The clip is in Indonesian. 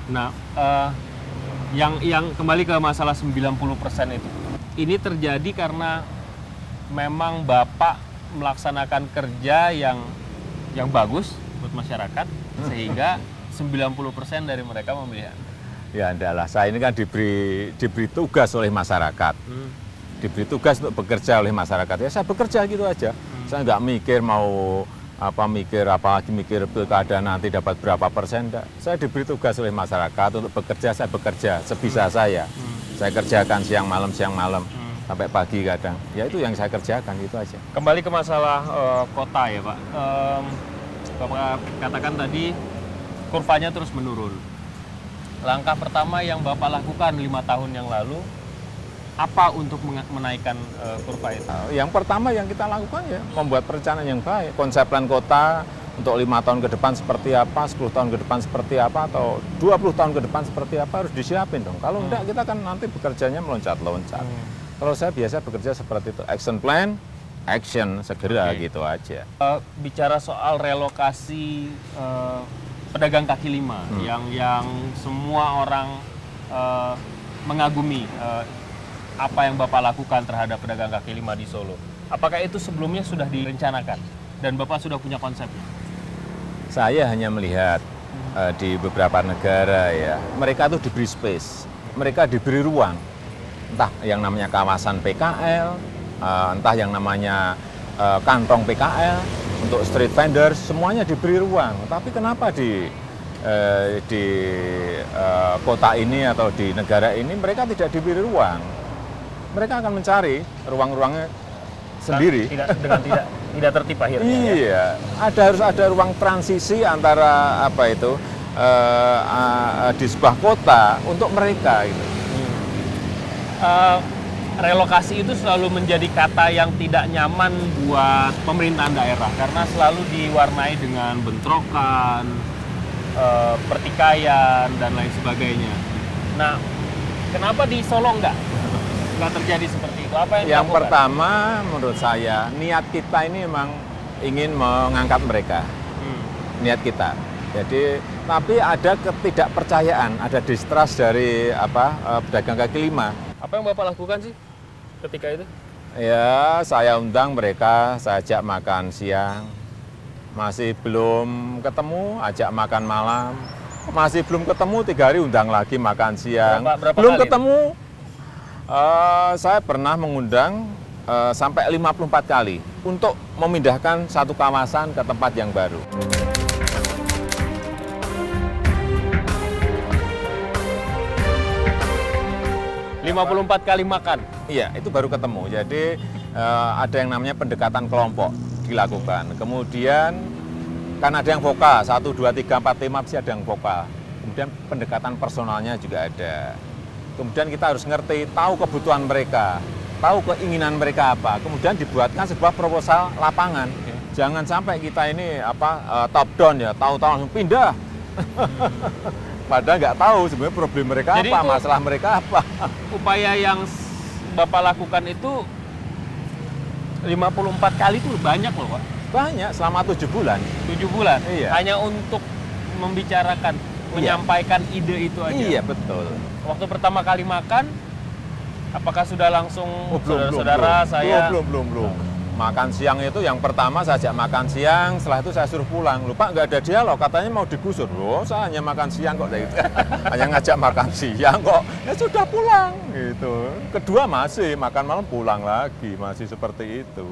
Nah, yang kembali ke masalah 90% itu. Ini terjadi karena memang Bapak melaksanakan kerja yang bagus buat masyarakat sehingga 90% dari mereka memilih Anda. Ya adalah, saya ini kan diberi tugas oleh masyarakat. Diberi tugas untuk bekerja oleh masyarakat. Ya saya bekerja gitu aja. Saya nggak mikir mau mikir pilkada nanti dapat berapa persen. Enggak. Saya diberi tugas oleh masyarakat untuk bekerja, saya bekerja sebisa saya. Saya kerjakan siang malam sampai pagi kadang. Ya itu yang saya kerjakan, gitu aja. Kembali ke masalah kota ya Pak. Bapak katakan tadi kurvanya terus menurun. Langkah pertama yang Bapak lakukan 5 tahun yang lalu, apa untuk menaikkan kurva itu? Yang pertama yang kita lakukan ya membuat perencanaan yang baik. Konsep plan kota untuk 5 tahun ke depan seperti apa, 10 tahun ke depan seperti apa, atau 20 tahun ke depan seperti apa harus disiapin dong. Kalau enggak kita kan nanti bekerjanya meloncat-loncat. Kalau saya biasa bekerja seperti itu, action plan, action segera gitu aja. Bicara soal relokasi pedagang kaki lima yang semua orang mengagumi apa yang Bapak lakukan terhadap pedagang kaki lima di Solo. Apakah itu sebelumnya sudah direncanakan dan Bapak sudah punya konsepnya? Saya hanya melihat di beberapa negara ya, mereka tuh diberi space, mereka diberi ruang. Entah yang namanya kawasan PKL, entah yang namanya kantong PKL untuk street vendors, semuanya diberi ruang. Tapi kenapa di kota ini atau di negara ini mereka tidak diberi ruang? Mereka akan mencari ruang-ruangnya sendiri. Tidak tertib akhirnya. Iya, harus ada ruang transisi antara di sebuah kota untuk mereka gitu. Relokasi itu selalu menjadi kata yang tidak nyaman buat pemerintahan daerah karena selalu diwarnai dengan bentrokan, pertikaian dan lain sebagainya. Nah, kenapa di Solo nggak terjadi seperti itu? Apa yang dilakukan? Pertama, menurut saya niat kita ini memang ingin mengangkat mereka, niat kita. Jadi, tapi ada ketidakpercayaan, ada distrust dari pedagang kaki lima. Apa yang Bapak lakukan sih ketika itu? Ya, saya undang mereka, saya ajak makan siang. Masih belum ketemu, ajak makan malam. Masih belum ketemu, 3 hari undang lagi makan siang. Berapa belum kali ketemu, saya pernah mengundang sampai 54 kali untuk memindahkan satu kawasan ke tempat yang baru. Lima 54 kali makan? Iya, itu baru ketemu. Jadi ada yang namanya pendekatan kelompok dilakukan. Kemudian kan ada yang vokal, 1, 2, 3, 4, 5 pasti ada yang vokal. Kemudian pendekatan personalnya juga ada. Kemudian kita harus ngerti, tahu kebutuhan mereka, tahu keinginan mereka apa. Kemudian dibuatkan sebuah proposal lapangan. Jangan sampai kita ini top down ya, tahu-tahu langsung pindah. Padahal nggak tahu sebenarnya problem mereka. Jadi apa, masalah mereka apa. Upaya yang Bapak lakukan itu 54 kali itu banyak loh Pak. Banyak, selama 7 bulan. 7 bulan? Iya. Hanya untuk membicarakan, menyampaikan ide itu aja? Iya, betul. Waktu pertama kali makan, apakah sudah langsung saudara-saudara saya? Belum. Makan siang itu yang pertama saya ajak makan siang, setelah itu saya suruh pulang. Lupa nggak ada dialog, katanya mau digusur. Loh, saya hanya makan siang kok. Hanya ngajak makan siang kok. Ya sudah pulang gitu. Kedua masih makan malam pulang lagi, masih seperti itu.